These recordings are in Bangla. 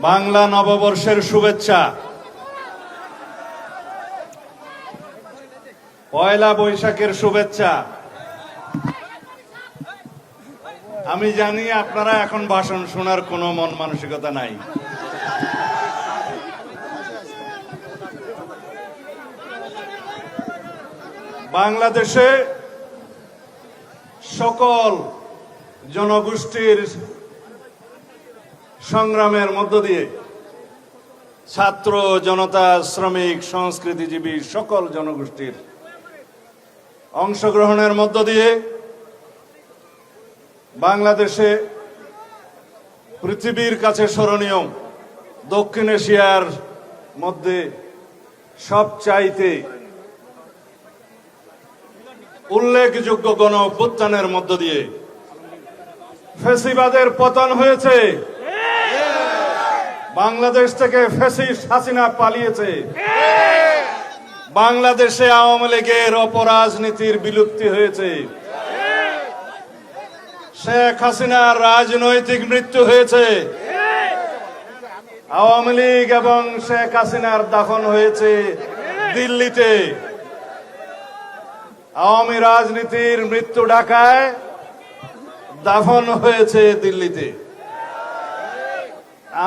বাংলা নববর্ষের শুভেচ্ছা। পয়লা বৈশাখের শুভেচ্ছা। আমি জানি আপনারা এখন ভাষণ শোনার কোনো মন মানসিকতা নাই। বাংলাদেশে সকল জনগোষ্ঠীর সংগ্রামের মধ্য দিয়ে, ছাত্র জনতা, শ্রমিক, সংস্কৃতিজীবী সকল জনগোষ্ঠীর অংশগ্রহণের মধ্য দিয়ে বাংলাদেশে পৃথিবীর কাছে স্মরণীয় দক্ষিণ এশিয়ার মধ্যে সবচাইতে উল্লেখযোগ্য গণ অভ্যুত্থানের মধ্য দিয়ে ফ্যাসিবাদের পতন হয়েছে। বাংলাদেশ থেকে ফ্যাসিস্ট হাসিনা পালিয়েছে। বাংলাদেশে আওয়ামী লীগের অপরাজনীতির বিলুপ্তি হয়েছে। শেখ হাসিনার রাজনৈতিক মৃত্যু হয়েছে। আওয়ামী লীগ এবং শেখ হাসিনার দাফন হয়েছে দিল্লিতে। আওয়ামী রাজনীতির মৃত্যু ঢাকায়, দাফন হয়েছে দিল্লিতে।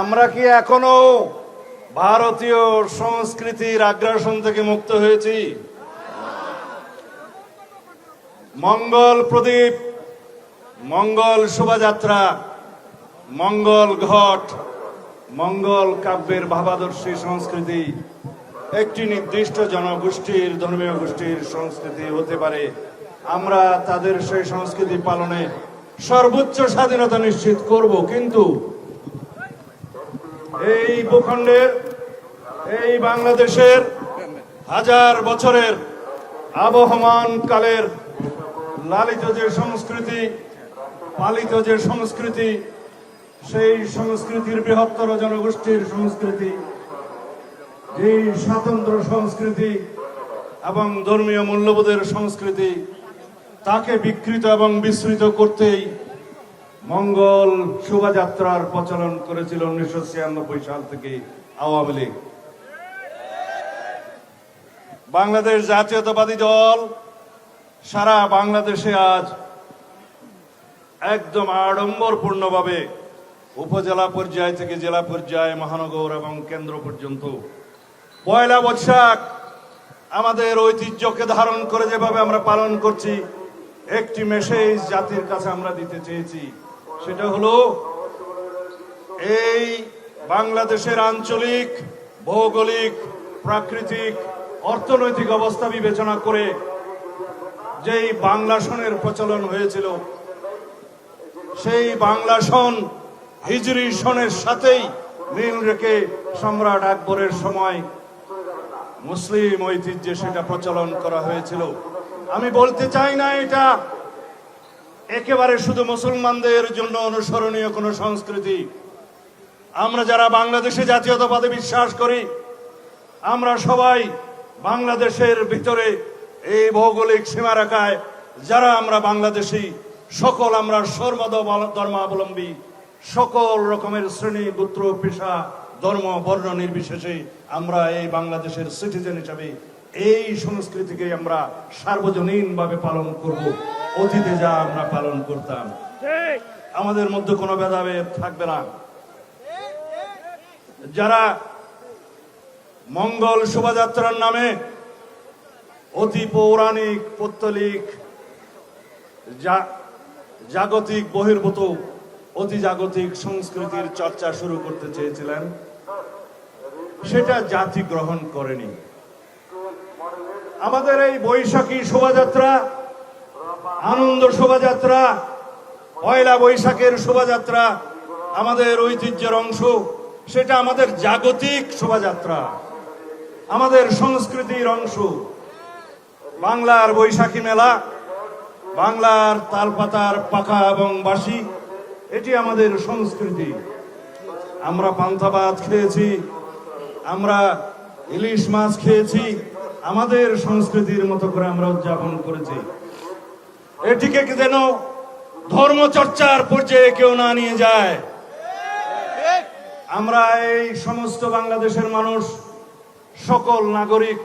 আমরা কি এখনো ভারতীয় সংস্কৃতির আগ্রাসন থেকে মুক্ত হয়েছি? মঙ্গল প্রদীপ, মঙ্গল শোভাযাত্রা, মঙ্গল ঘট, মঙ্গল কাব্যের ভাবাদর্শী সংস্কৃতি একটি নির্দিষ্ট জনগোষ্ঠীর, ধর্মীয় গোষ্ঠীর সংস্কৃতি হতে পারে। আমরা তাদের সেই সংস্কৃতি পালনে সর্বোচ্চ স্বাধীনতা নিশ্চিত করব, কিন্তু এই ভূখণ্ডের, এই বাংলাদেশের হাজার বছরের আবহমান কালের লালিত যে সংস্কৃতি, পালিত যে সংস্কৃতি, সেই সংস্কৃতির বৃহত্তর জনগোষ্ঠীর সংস্কৃতি, যে স্বাতন্ত্র সংস্কৃতি এবং ধর্মীয় মূল্যবোধের সংস্কৃতি, তাকে বিকৃত এবং বিস্মৃত করতেই মঙ্গল শোভাযাত্রার প্রচলন করেছিল 1996 সাল থেকে আওয়ামী লীগ। বাংলাদেশ জাতীয়তাবাদী দল সারা বাংলাদেশে আজ একদম আড়ম্বরপূর্ণভাবে উপজেলা পর্যায় থেকে জেলা পর্যায়ে, মহানগর এবং কেন্দ্র পর্যন্ত পয়লা বৈশাখ আমাদের ঐতিহ্যকে ধারণ করে যেভাবে আমরা পালন করছি, একটি মেসেজ জাতির কাছে আমরা দিতে চেয়েছি। সেটা হলো, এই বাংলাদেশের আঞ্চলিক, ভৌগোলিক, প্রাকৃতিক, অর্থনৈতিক অবস্থা বিবেচনা করে যেই বাংলা সনের প্রচলন হয়েছিল, সেই বাংলা সন হিজরি সনের সাথেই মিল রেখে সম্রাট আকবরের সময় মুসলিম ঐতিহ্যে সেটা প্রচলন করা হয়েছিল। আমি বলতে চাই না এটা একেবারে শুধু মুসলমানদের জন্য অনুসরণীয় কোন সংস্কৃতি। আমরা যারা বাংলাদেশে জাতীয়তাবাদে বিশ্বাস করি, আমরা সবাই বাংলাদেশের ভিতরে এই ভৌগোলিক সীমারেখায় যারা আমরা বাংলাদেশী, সকল আমরা ধর্মাবলম্বী, সকল রকমের শ্রেণী, গোত্র, পেশা, ধর্ম, বর্ণ নির্বিশেষে আমরা এই বাংলাদেশের সিটিজেন হিসাবে এই সংস্কৃতিকে আমরা সার্বজনীনভাবে পালন করব। অতীতে যা আমরা পালন করতাম, আমাদের মধ্যে কোনো ভেদাভেদ থাকবে না। যারা মঙ্গল শোভাযাত্রার নামে অতি পৌরাণিক, পৌত্তলিক, জাগতিক বহির্ভূত, অতি জাগতিক সংস্কৃতির চর্চা শুরু করতে চেয়েছিলেন, সেটা জাতি গ্রহণ করেনি। আমাদের এই বৈশাখী শোভাযাত্রা, আনন্দ শোভাযাত্রা, পয়লা বৈশাখের শোভাযাত্রা আমাদের ঐতিহ্যের অংশ। সেটা আমাদের জাগতিক শোভাযাত্রা, আমাদের সংস্কৃতির অংশ। বাংলার বৈশাখী মেলা, বাংলার তালপাতার পাখা এবং বাঁশি, এটি আমাদের সংস্কৃতি। আমরা পান্তা ভাত খেয়েছি, আমরা ইলিশ মাছ খেয়েছি, আমাদের সংস্কৃতির মতো করে আমরা উদযাপন করেছি। এটিকে যেন ধর্মচর্চার পর্যায়ে কেউ না নিয়ে যায়, আমরা এই সমস্ত বাংলাদেশের মানুষ সকল নাগরিক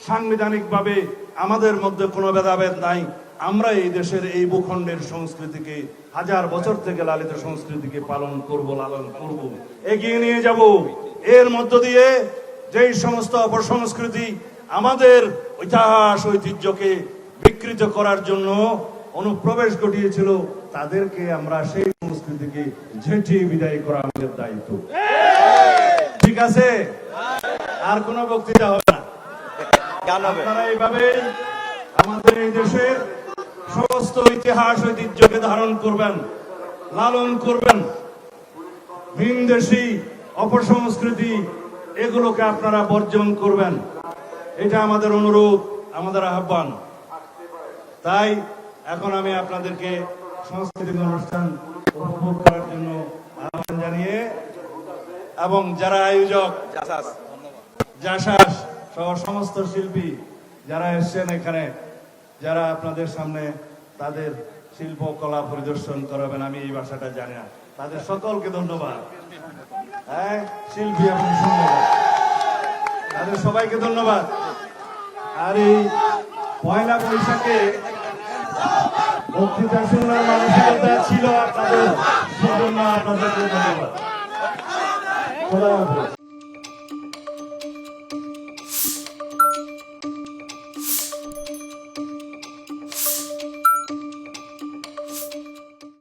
সাংবিধানিকভাবে আমাদের মধ্যে কোনো ভেদাভেদ নাই। আমরা এই দেশের এই ভূখণ্ডের সংস্কৃতিকে হাজার বছর থেকে লালিত সংস্কৃতিকে পালন করব, লালন করব, এগিয়ে নিয়ে যাব। এর মধ্য দিয়ে যেই সমস্ত অপসংস্কৃতি আমাদের ইতিহাস ঐতিহ্যকে বিকৃত করার জন্য অনুপ্রবেশ ঘটিয়েছিল, তাদেরকে আমরা সেই সংস্কৃতিকে ঝেঁটিয়ে বিদায় করা আমাদের দায়িত্ব। ঠিক আছে, আর কোনো বক্তৃতা হবে না। আপনারা এইভাবে আমাদের এই দেশের সমস্ত ইতিহাস ঐতিহ্যকে ধারণ করবেন, লালন করবেন। ভিনদেশী অপসংস্কৃতি এগুলোকে আপনারা বর্জন করবেন, এটা আমাদের অনুরোধ, আমাদের আহ্বান। তাই এখন আমি আপনাদেরকে সাংস্কৃতিক অনুষ্ঠান উপভোগ করার জন্য আহ্বান জানিয়ে, এবং যারা আয়োজক জাসাস সহ সমস্ত শিল্পী যারা এসছেন এখানে, যারা আপনাদের সামনে তাদের শিল্পকলা পরিদর্শন করাবেন, আমি এই ভাষাটা জানি না, তাদের সকলকে ধন্যবাদ। হ্যাঁ, শিল্পী এবং ধন্যবাদ, তাদের সবাইকে ধন্যবাদ। আর এই পয়লা বৈশাখে বক্তৃতা শোনার মানসিকতা ছিল আপনাদের, সেজন্য আপনাদেরকে ধন্যবাদ।